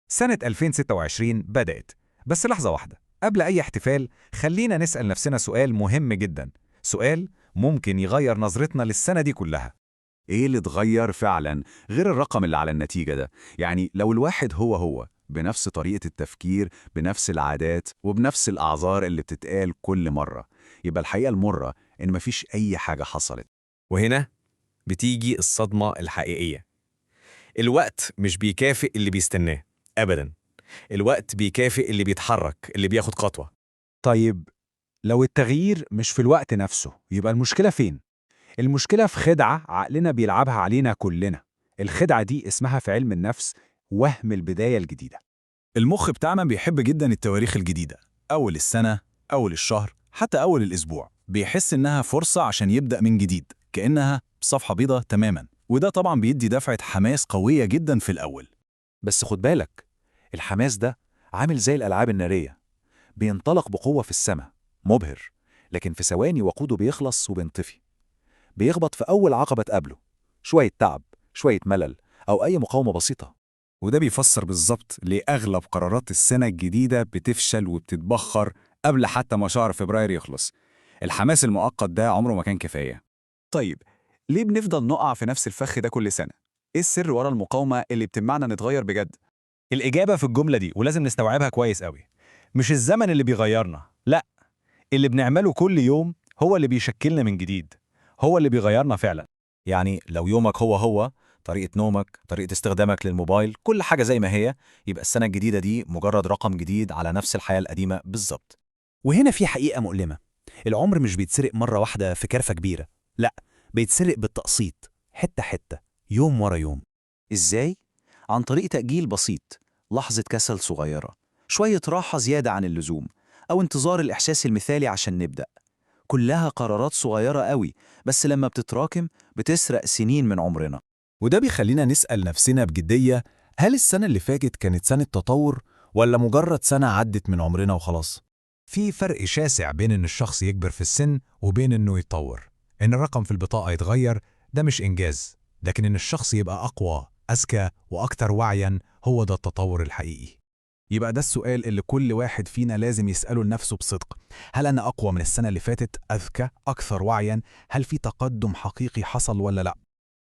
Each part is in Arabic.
سنة 2026 بدأت، بس لحظة واحدة قبل أي احتفال خلينا نسأل نفسنا سؤال مهم جدا، سؤال ممكن يغير نظرتنا للسنة دي كلها. إيه اللي اتغير فعلا غير الرقم اللي على النتيجة ده؟ يعني لو الواحد هو بنفس طريقة التفكير، بنفس العادات وبنفس الأعذار اللي بتتقال كل مرة، يبقى الحقيقة المرة إن مفيش أي حاجة حصلت. وهنا بتيجي الصدمة الحقيقية. الوقت مش بيكافئ اللي بيستناه أبداً. الوقت بيكافئ اللي بيتحرك، اللي بياخد خطوة. طيب، لو التغيير مش في الوقت نفسه يبقى المشكلة فين؟ المشكلة في خدعة عقلنا بيلعبها علينا كلنا. الخدعة دي اسمها في علم النفس وهم البداية الجديدة. المخ بتاعنا بيحب جدا التواريخ الجديدة، أول السنة، أول الشهر، حتى أول الأسبوع. بيحس إنها فرصة عشان يبدأ من جديد، كأنها صفحة بيضة تماما. وده طبعا بيدي دفعة حماس قوية جدا في الأول. بس خد بالك، الحماس ده عامل زي الألعاب النارية، بينطلق بقوة في السماء، مبهر، لكن في ثواني وقوده بيخلص وبينطفي. بيخبط في أول عقبة تقابله، شوية تعب، شوية ملل، أو أي مقاومة بسيطة. وده بيفسر بالظبط ليه أغلب قرارات السنة الجديدة بتفشل وبتتبخر قبل حتى ما شهر فبراير يخلص. الحماس المؤقت ده عمره ما كان كفاية. طيب، ليه بنفضل نقع في نفس الفخ ده كل سنة؟ إيه السر ورا المقاومة اللي بتمنعنا نتغير بجد؟ الإجابة في الجملة دي ولازم نستوعبها كويس قوي. مش الزمن اللي بيغيرنا، لا، اللي بنعمله كل يوم هو اللي بيشكلنا من جديد، هو اللي بيغيرنا فعلا. يعني لو يومك هو طريقة نومك، طريقة استخدامك للموبايل، كل حاجة زي ما هي، يبقى السنة الجديدة دي مجرد رقم جديد على نفس الحياة القديمة بالظبط. وهنا في حقيقة مؤلمة. العمر مش بيتسرق مرة واحدة في كرفة كبيرة، لا، بيتسرق بالتقسيط، حتة حتة، يوم ورا يوم. إزاي؟ عن طريق تأجيل بسيط، لحظة كسل صغيرة، شوية راحة زيادة عن اللزوم، أو انتظار الإحساس المثالي عشان نبدأ. كلها قرارات صغيرة قوي، بس لما بتتراكم بتسرق سنين من عمرنا. وده بيخلينا نسأل نفسنا بجدية، هل السنة اللي فاتت كانت سنة تطور ولا مجرد سنة عدت من عمرنا وخلاص؟ في فرق شاسع بين إن الشخص يكبر في السن وبين إنه يتطور. إن الرقم في البطاقة يتغير ده مش إنجاز، لكن إن الشخص يبقى أقوى، أذكى وأكثر وعياً هو ده التطور الحقيقي. يبقى ده السؤال اللي كل واحد فينا لازم يسأله لنفسه بصدق. هل أنا أقوى من السنة اللي فاتت، أذكى، أكثر وعياً؟ هل في تقدم حقيقي حصل ولا لأ؟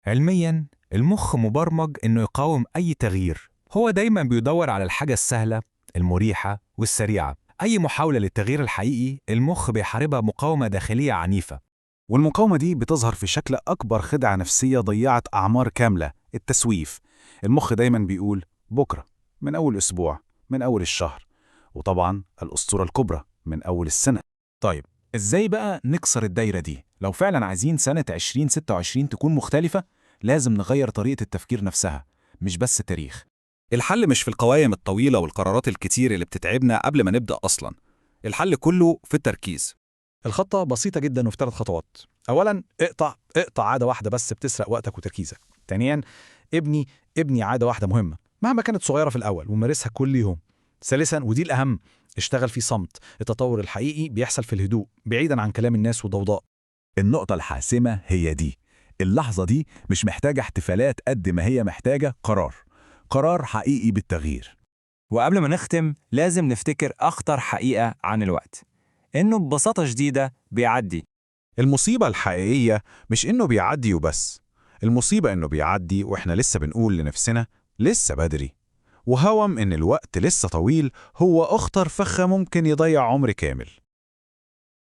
علمياً المخ مبرمج إنه يقاوم أي تغيير. هو دايماً بيدور على الحاجة السهلة، المريحة والسريعة. أي محاولة للتغيير الحقيقي المخ بيحاربها مقاومة داخلية عنيفة. والمقاومة دي بتظهر في شكل أكبر خدعة نفسية ضيعت أعمار كاملة، التسويف. المخ دايما بيقول بكرة، من أول أسبوع، من أول الشهر، وطبعا الأسطورة الكبرى من أول السنة. طيب، إزاي بقى نكسر الدايرة دي؟ لو فعلا عايزين سنة 2026 تكون مختلفة، لازم نغير طريقة التفكير نفسها، مش بس التاريخ. الحل مش في القوائم الطويلة والقرارات الكتير اللي بتتعبنا قبل ما نبدأ أصلا. الحل كله في التركيز. الخطة بسيطة جدا وفي 3 خطوات. أولا، اقطع عادة واحدة بس بتسرق وقتك وتركيزك. ثانيا، ابني عادة واحدة مهمة مهما كانت صغيرة في الأول ومارسها كل يوم. ثالثا، ودي الأهم، اشتغل في صمت. التطور الحقيقي بيحصل في الهدوء بعيدا عن كلام الناس والضوضاء. النقطة الحاسمة هي دي. اللحظة دي مش محتاجة احتفالات قد ما هي محتاجة قرار حقيقي بالتغيير. وقبل ما نختم لازم نفتكر أخطر حقيقة عن الوقت، إنه ببساطة شديدة بيعدي. المصيبة الحقيقية مش إنه بيعدي وبس، المصيبة إنه بيعدي وإحنا لسه بنقول لنفسنا لسه بدري. وهوم إن الوقت لسه طويل هو أخطر فخ ممكن يضيع عمر كامل.